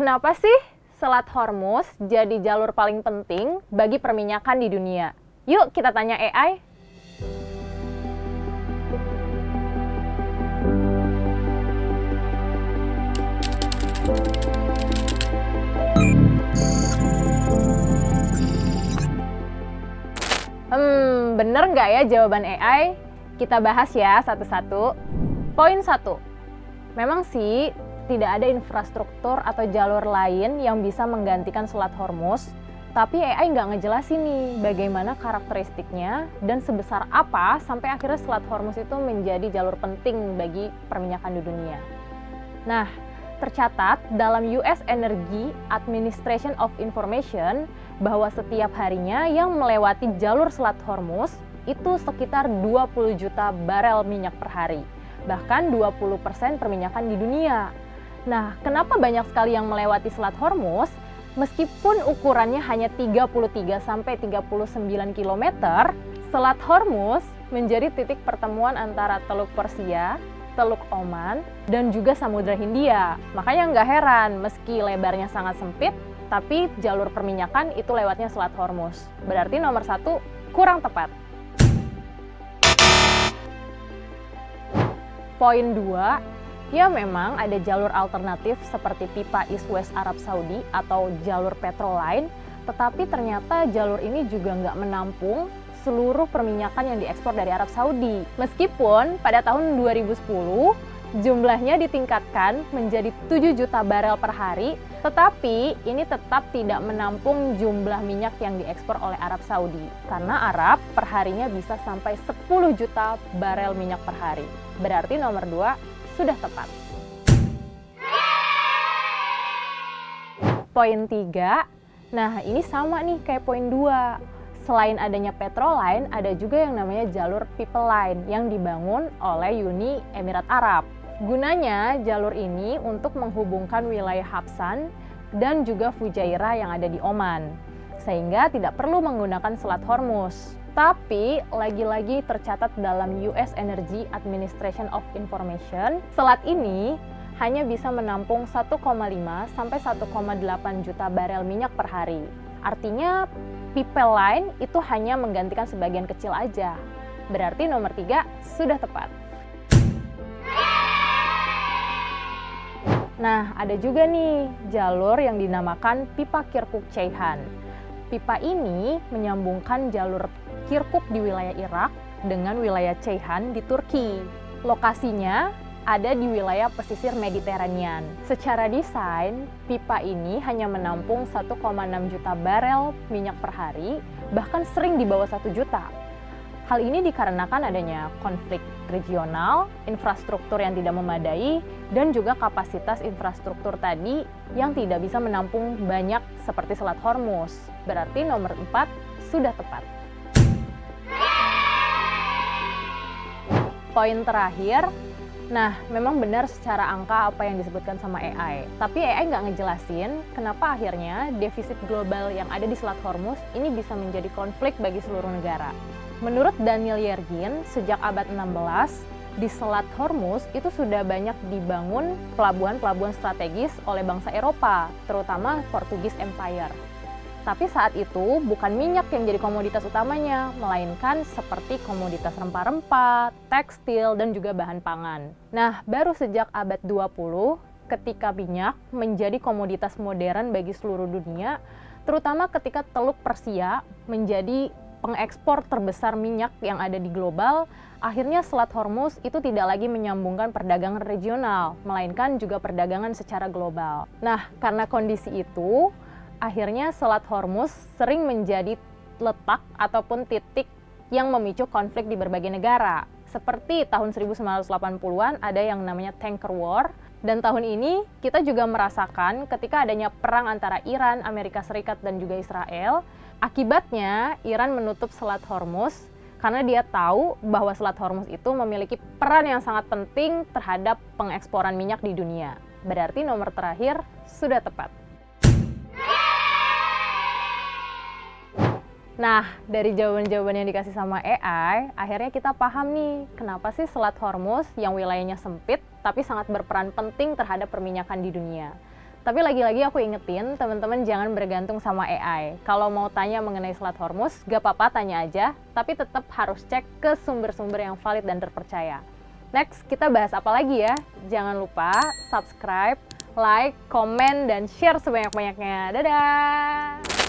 Kenapa sih Selat Hormuz jadi jalur paling penting bagi perminyakan di dunia? Yuk kita tanya AI. Bener nggak ya jawaban AI? Kita bahas ya satu-satu. Poin 1. Memang sih tidak ada infrastruktur atau jalur lain yang bisa menggantikan Selat Hormuz, tapi AI nggak ngejelasin nih bagaimana karakteristiknya dan sebesar apa sampai akhirnya Selat Hormuz itu menjadi jalur penting bagi perminyakan di dunia. Nah, tercatat dalam US Energy Administration of Information bahwa setiap harinya yang melewati jalur Selat Hormuz itu sekitar 20 juta barel minyak per hari, bahkan 20% perminyakan di dunia. Nah, kenapa banyak sekali yang melewati Selat Hormuz? Meskipun ukurannya hanya 33-39 km, Selat Hormuz menjadi titik pertemuan antara Teluk Persia, Teluk Oman, dan juga Samudra Hindia. Makanya nggak heran, meski lebarnya sangat sempit, tapi jalur perminyakan itu lewatnya Selat Hormuz. Berarti nomor 1 kurang tepat. Poin 2, ya memang ada jalur alternatif seperti pipa East-West Arab Saudi atau jalur Petroline, tetapi ternyata jalur ini juga nggak menampung seluruh perminyakan yang diekspor dari Arab Saudi. Meskipun pada tahun 2010 jumlahnya ditingkatkan menjadi 7 juta barel per hari, tetapi ini tetap tidak menampung jumlah minyak yang diekspor oleh Arab Saudi. Karena Arab perharinya bisa sampai 10 juta barel minyak per hari. Berarti nomor 2 sudah tepat. Poin 3, nah ini sama nih kayak poin 2. Selain adanya Petroline, ada juga yang namanya jalur People Line yang dibangun oleh Uni Emirat Arab. Gunanya jalur ini untuk menghubungkan wilayah Habsan dan juga Fujairah yang ada di Oman, sehingga tidak perlu menggunakan Selat Hormuz. Tapi lagi-lagi tercatat dalam US Energy Administration of Information, selat ini hanya bisa menampung 1,5 sampai 1,8 juta barel minyak per hari. Artinya People Line itu hanya menggantikan sebagian kecil aja. Berarti nomor 3 sudah tepat. Nah, ada juga nih jalur yang dinamakan pipa Kirkuk-Ceyhan. Pipa ini menyambungkan jalur Kirkuk di wilayah Irak dengan wilayah Ceyhan di Turki. Lokasinya ada di wilayah pesisir Mediterranean. Secara desain, pipa ini hanya menampung 1,6 juta barel minyak per hari, bahkan sering di bawah 1 juta. Hal ini dikarenakan adanya konflik regional, infrastruktur yang tidak memadai, dan juga kapasitas infrastruktur tadi yang tidak bisa menampung banyak seperti Selat Hormuz. Berarti nomor 4 sudah tepat. Poin terakhir, nah memang benar secara angka apa yang disebutkan sama AI. Tapi AI nggak ngejelasin kenapa akhirnya defisit global yang ada di Selat Hormuz ini bisa menjadi konflik bagi seluruh negara. Menurut Daniel Yergin, sejak abad 16, di Selat Hormuz itu sudah banyak dibangun pelabuhan-pelabuhan strategis oleh bangsa Eropa, terutama Portugis Empire. Tapi saat itu bukan minyak yang jadi komoditas utamanya, melainkan seperti komoditas rempah-rempah, tekstil, dan juga bahan pangan. Nah, baru sejak abad 20, ketika minyak menjadi komoditas modern bagi seluruh dunia, terutama ketika Teluk Persia menjadi pengekspor terbesar minyak yang ada di global, akhirnya Selat Hormuz itu tidak lagi menyambungkan perdagangan regional, melainkan juga perdagangan secara global. Nah, karena kondisi itu, akhirnya Selat Hormuz sering menjadi letak ataupun titik yang memicu konflik di berbagai negara. Seperti tahun 1980-an ada yang namanya Tanker War, dan tahun ini kita juga merasakan ketika adanya perang antara Iran, Amerika Serikat, dan juga Israel. Akibatnya, Iran menutup Selat Hormuz karena dia tahu bahwa Selat Hormuz itu memiliki peran yang sangat penting terhadap pengeksporan minyak di dunia. Berarti nomor terakhir sudah tepat. Nah, dari jawaban-jawaban yang dikasih sama AI, akhirnya kita paham nih, kenapa sih Selat Hormuz yang wilayahnya sempit, tapi sangat berperan penting terhadap perminyakan di dunia. Tapi lagi-lagi aku ingetin, teman-teman jangan bergantung sama AI. Kalau mau tanya mengenai Selat Hormuz, gak apa-apa tanya aja, tapi tetap harus cek ke sumber-sumber yang valid dan terpercaya. Next, kita bahas apa lagi ya? Jangan lupa subscribe, like, komen, dan share sebanyak-banyaknya. Dadah!